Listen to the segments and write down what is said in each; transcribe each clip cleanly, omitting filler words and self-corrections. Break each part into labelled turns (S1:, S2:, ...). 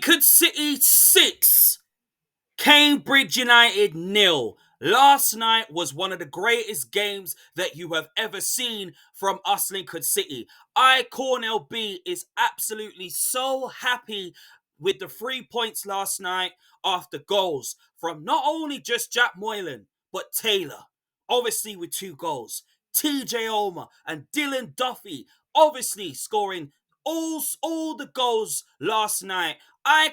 S1: Lincoln City 6, Cambridge United 0. Last night was one of the greatest games that you have ever seen from us, Lincoln City. Cornell B is absolutely so happy with the 3 points last night after goals from not only just Jack Moylan, but Taylor, obviously with 2 goals. TJ Omer and Dylan Duffy, obviously scoring all the goals last night.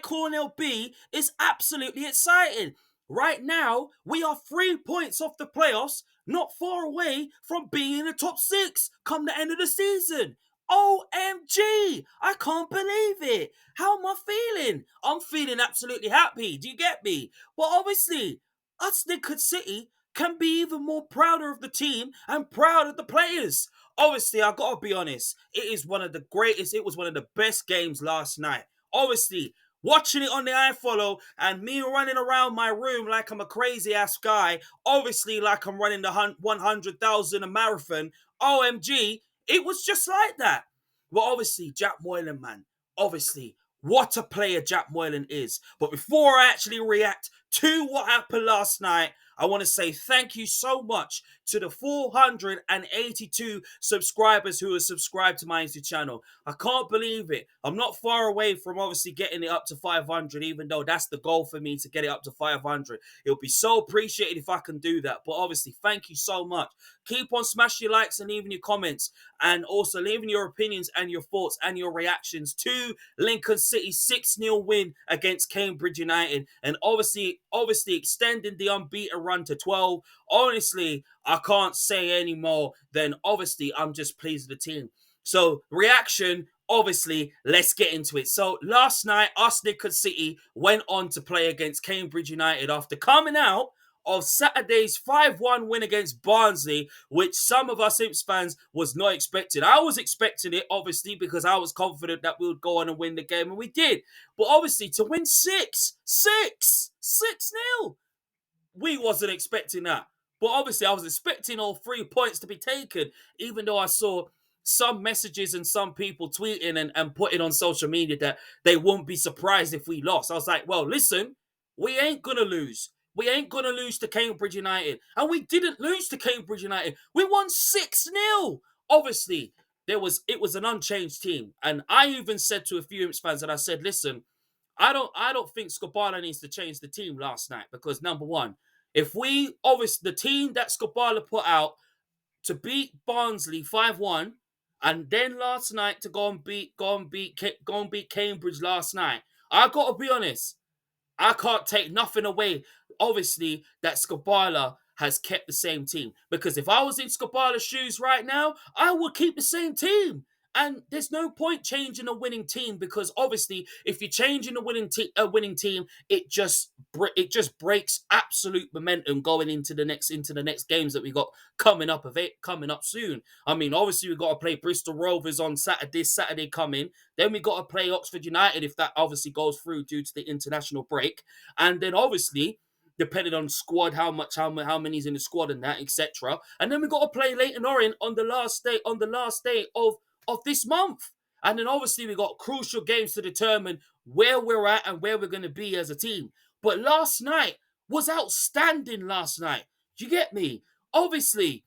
S1: Cornell B is absolutely excited. Right now, we are 3 points off the playoffs, not far away from being in the top 6 come the end of the season. OMG! I can't believe it. How am I feeling? I'm feeling absolutely happy. Do you get me? But obviously, us Lincoln City can be even more prouder of the team and proud of the players. Obviously, I gotta be honest, it was one of the best games last night. Obviously, watching it on the iFollow and me running around my room like I'm a crazy ass guy, obviously like I'm running the 100,000 a marathon, OMG, it was just like that. Well, obviously, Jack Moylan, man, obviously, what a player Jack Moylan is. But before I actually react to what happened last night, I want to say thank you so much to the 482 subscribers who are subscribed to my YouTube channel. I can't believe it. I'm not far away from obviously getting it up to 500, even though that's the goal for me to get it up to 500. It would be so appreciated if I can do that. But obviously, thank you so much. Keep on smashing your likes and leaving your comments, and also leaving your opinions and your thoughts and your reactions to Lincoln City's 6-0 win against Cambridge United, and obviously extending the unbeaten run to 12. Honestly, I can't say any more than obviously I'm just pleased with the team. So reaction, obviously, let's get into it. So last night, us Lincoln City went on to play against Cambridge United after coming out of Saturday's 5-1 win against Barnsley, which some of us Imps fans was not expecting. I was expecting it, obviously, because I was confident that we would go on and win the game, and we did. But obviously, to win 6-0, we wasn't expecting that. But obviously, I was expecting all 3 points to be taken, even though I saw some messages and some people tweeting and putting on social media that they won't be surprised if we lost. I was like, well, listen, we ain't going to lose. We ain't going to lose to Cambridge United. And we didn't lose to Cambridge United. We won 6-0. Obviously, it was an unchanged team. And I even said to a few Imps fans that I said, listen, I don't think Skobala needs to change the team last night, because number one, if we obviously the team that Skobala put out to beat Barnsley 5-1, and then last night to go and beat Cambridge last night, I gotta be honest, I can't take nothing away, obviously, that Skobala has kept the same team. Because if I was in Skobala's shoes right now, I would keep the same team. And there's no point changing a winning team, because obviously, if you're changing a winning team, it just breaks absolute momentum going into the next games that we got coming up soon. I mean, obviously we got to play Bristol Rovers on Saturday coming. Then we got to play Oxford United if that obviously goes through due to the international break, and then obviously, depending on squad, how many's in the squad and that, etc. And then we got to play Leyton Orient on the last day of this month. And then obviously we got crucial games to determine where we're at and where we're going to be as a team. But last night was outstanding last night. Do you get me? Obviously,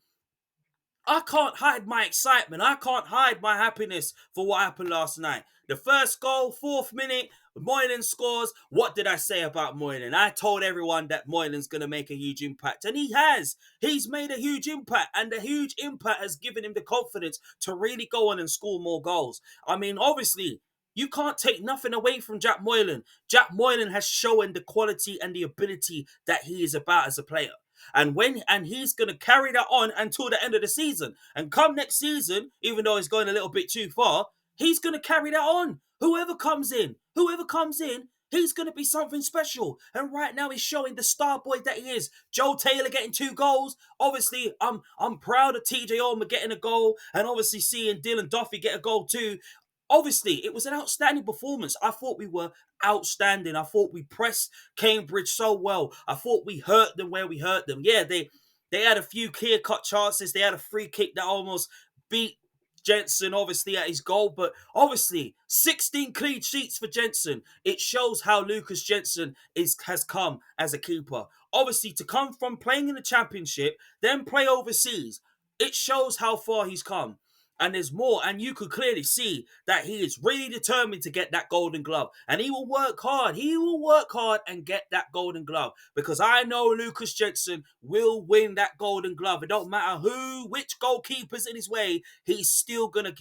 S1: I can't hide my excitement. I can't hide my happiness for what happened last night. The first goal, 4th minute, Moylan scores. What did I say about Moylan? I told everyone that Moylan's going to make a huge impact, and he has. He's made a huge impact, and the huge impact has given him the confidence to really go on and score more goals. I mean, obviously, you can't take nothing away from Jack Moylan. Jack Moylan has shown the quality and the ability that he is about as a player. And he's going to carry that on until the end of the season. And come next season, even though he's going a little bit too far, he's going to carry that on. Whoever comes in, he's going to be something special. And right now he's showing the star boy that he is. Joe Taylor getting 2 goals. Obviously, I'm proud of TJ Omer getting a goal, and obviously seeing Dylan Duffy get a goal too. Obviously, it was an outstanding performance. I thought we were outstanding. I thought we pressed Cambridge so well. I thought we hurt them where we hurt them. Yeah, they had a few clear-cut chances. They had a free kick that almost beat Jensen obviously at his goal, but obviously 16 clean sheets for Jensen. It shows how Lucas Jensen has come as a keeper. Obviously, to come from playing in the championship, then play overseas, it shows how far he's come. And there's more, and you could clearly see that he is really determined to get that golden glove. And he will work hard. He will work hard and get that golden glove. Because I know Lucas Jensen will win that golden glove. It don't matter which goalkeeper's in his way, he's still gonna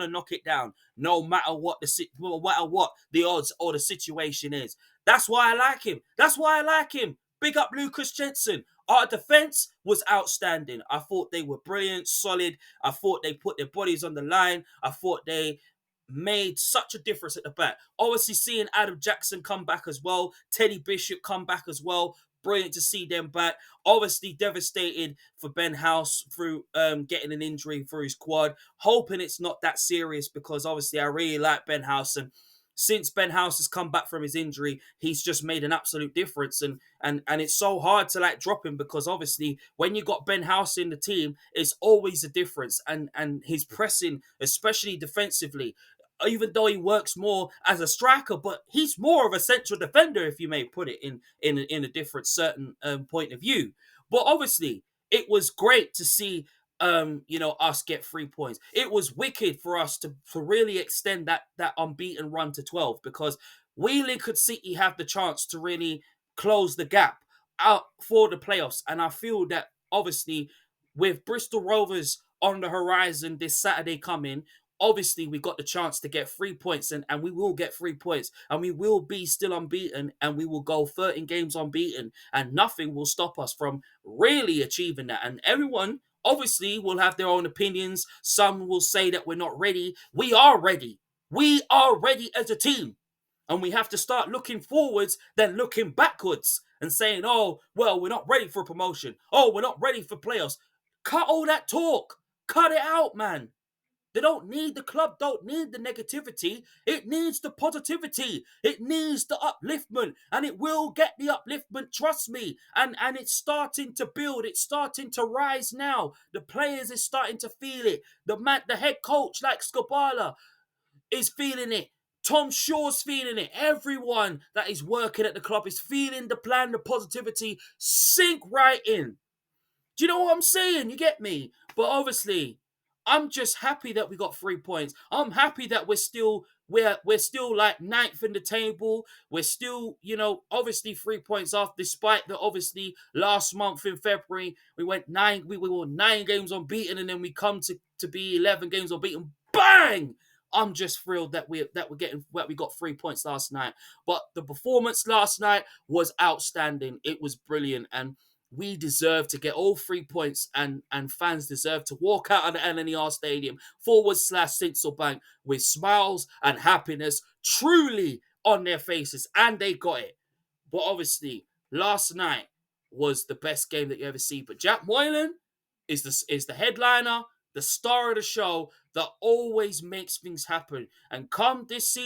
S1: knock it down. No matter what the odds or the situation is. That's why I like him. That's why I like him. Big up Lucas Jensen. Our defense was outstanding. I thought they were brilliant, solid. I thought they put their bodies on the line. I thought they made such a difference at the back. Obviously, seeing Adam Jackson come back as well, Teddy Bishop come back as well. Brilliant to see them back. Obviously, devastated for Ben House through getting an injury for his quad. Hoping it's not that serious because obviously I really like Ben House, and since Ben House has come back from his injury, he's just made an absolute difference. And it's so hard to like drop him because obviously when you got Ben House in the team, it's always a difference. And his pressing, especially defensively, even though he works more as a striker, but he's more of a central defender, if you may put it in a different certain point of view. But obviously, it was great to see us get 3 points. It was wicked for us to really extend that unbeaten run to 12 because we Lincoln City have the chance to really close the gap out for the playoffs. And I feel that obviously with Bristol Rovers on the horizon this Saturday coming, obviously we got the chance to get 3 points, and we will get 3 points, and we will be still unbeaten, and we will go 13 games unbeaten, and nothing will stop us from really achieving that. And everyone obviously will have their own opinions. Some will say that we're not ready. We are ready. We are ready as a team. And we have to start looking forwards than looking backwards and saying, oh, well, we're not ready for promotion. Oh, we're not ready for playoffs. Cut all that talk. Cut it out, man. The club don't need the negativity. It needs the positivity. It needs the upliftment. And it will get the upliftment, trust me. And it's starting to build. It's starting to rise now. The players is starting to feel it. The head coach, like Skabala, is feeling it. Tom Shaw's feeling it. Everyone that is working at the club is feeling the plan, the positivity sink right in. Do you know what I'm saying? You get me? But obviously, I'm just happy that we got 3 points. I'm happy that we're still like ninth in the table. We're still, obviously 3 points off, despite the obviously last month in February we were 9 games unbeaten, and then we come to be 11 games unbeaten. Bang! I'm just thrilled that we got 3 points last night. But the performance last night was outstanding. It was brilliant, and we deserve to get all 3 points, and fans deserve to walk out of the LNER Stadium /Sincil Bank with smiles and happiness truly on their faces, and they got it. But obviously, last night was the best game that you ever see. But Jack Moylan is the headliner, the star of the show that always makes things happen. And come this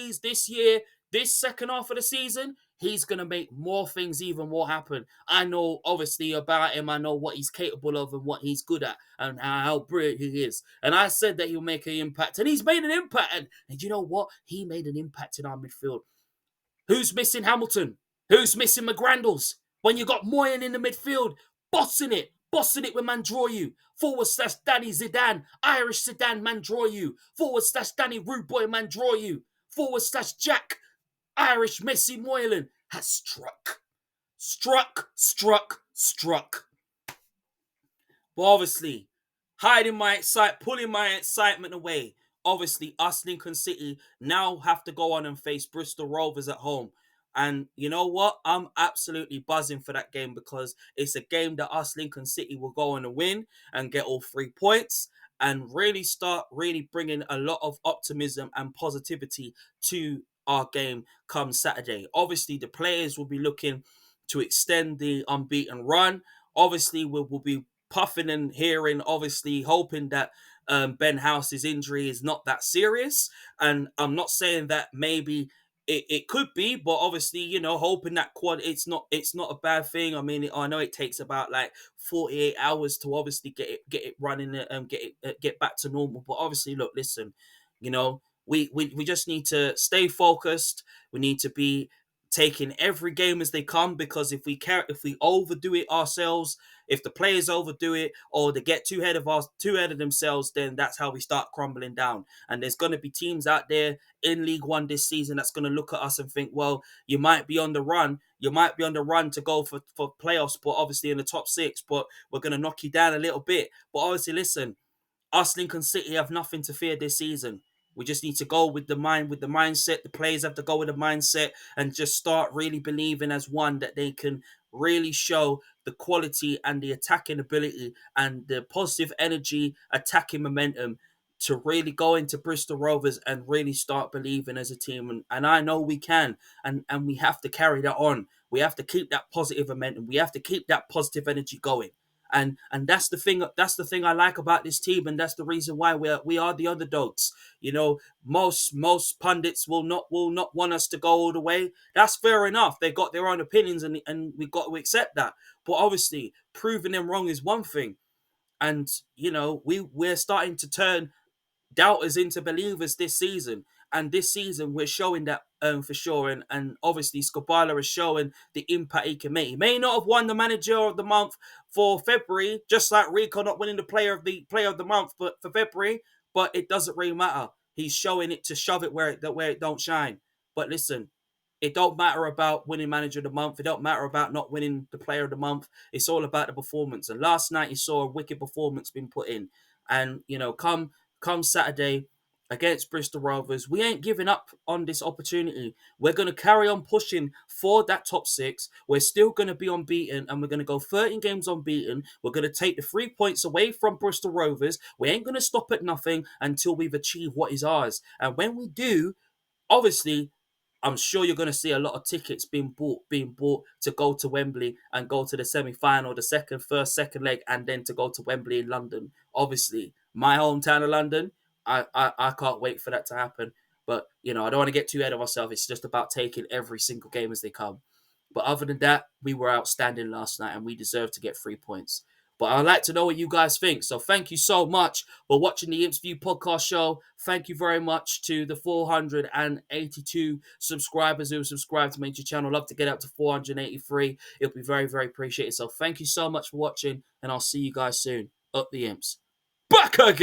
S1: year, this second half of the season, he's going to make more things even more happen. I know, obviously, about him. I know what he's capable of and what he's good at and how brilliant he is. And I said that he'll make an impact. And he's made an impact. And you know what? He made an impact in our midfield. Who's missing Hamilton? Who's missing McGrandles? When you got Moyen in the midfield, bossing it with Mandroyu. / Danny Zidane, Irish Zidane Mandroyu. / Danny Rude Boy Mandroyu. / Jack, Irish Messi Moylan has struck. Struck. But obviously, pulling my excitement away. Obviously, us Lincoln City now have to go on and face Bristol Rovers at home. And you know what? I'm absolutely buzzing for that game because it's a game that us Lincoln City will go on and win and get all 3 points and really start bringing a lot of optimism and positivity to our game come Saturday. Obviously, the players will be looking to extend the unbeaten run. Obviously, we'll be puffing and hearing, obviously hoping that Ben House's injury is not that serious. And I'm not saying that maybe it could be, but obviously, hoping that quad, it's not a bad thing. I mean, I know it takes about like 48 hours to obviously get it running, get back to normal. But obviously, look, listen, we just need to stay focused. We need to be taking every game as they come, because if we overdo it ourselves, if the players overdo it or they get too ahead of themselves, then that's how we start crumbling down. And there's going to be teams out there in League One this season that's going to look at us and think, well, you might be on the run. You might be on the run to go for playoffs, but obviously in the top six, but we're going to knock you down a little bit. But obviously, listen, us Lincoln City have nothing to fear this season. We just need to go with the mindset. The players have to go with the mindset and just start really believing as one that they can really show the quality and the attacking ability and the positive energy, attacking momentum to really go into Bristol Rovers and really start believing as a team. And I know we can, and we have to carry that on. We have to keep that positive momentum. We have to keep that positive energy going. And that's the thing I like about this team, and that's the reason why we are the underdogs. Most pundits will not want us to go all the way. That's fair enough. They got their own opinions, and we got to accept that. But obviously, proving them wrong is one thing. And we're starting to turn doubters into believers this season. And this season, we're showing that for sure. And obviously, Skobala is showing the impact he can make. He may not have won the Manager of the Month for February, just like Rico not winning the Player of the Month for February. But it doesn't really matter. He's showing it to shove it where it don't shine. But listen, it don't matter about winning Manager of the Month. It don't matter about not winning the Player of the Month. It's all about the performance. And last night, you saw a wicked performance being put in. And come Saturday against Bristol Rovers, we ain't giving up on this opportunity. We're going to carry on pushing for that top six. We're still going to be unbeaten, and we're going to go 13 games unbeaten. We're going to take the 3 points away from Bristol Rovers. We ain't going to stop at nothing until we've achieved what is ours. And when we do, obviously, I'm sure you're going to see a lot of tickets being bought to go to Wembley and go to the semi-final, the second leg, and then to go to Wembley in London. Obviously, my hometown of London. I can't wait for that to happen. But I don't want to get too ahead of myself. It's just about taking every single game as they come. But other than that, we were outstanding last night, and we deserve to get 3 points. But I'd like to know what you guys think. So thank you so much for watching the Imps View podcast show. Thank you very much to the 482 subscribers who have subscribed to my YouTube channel. Love to get up to 483. It'll be very, very appreciated. So thank you so much for watching, and I'll see you guys soon. Up the Imps. Back again!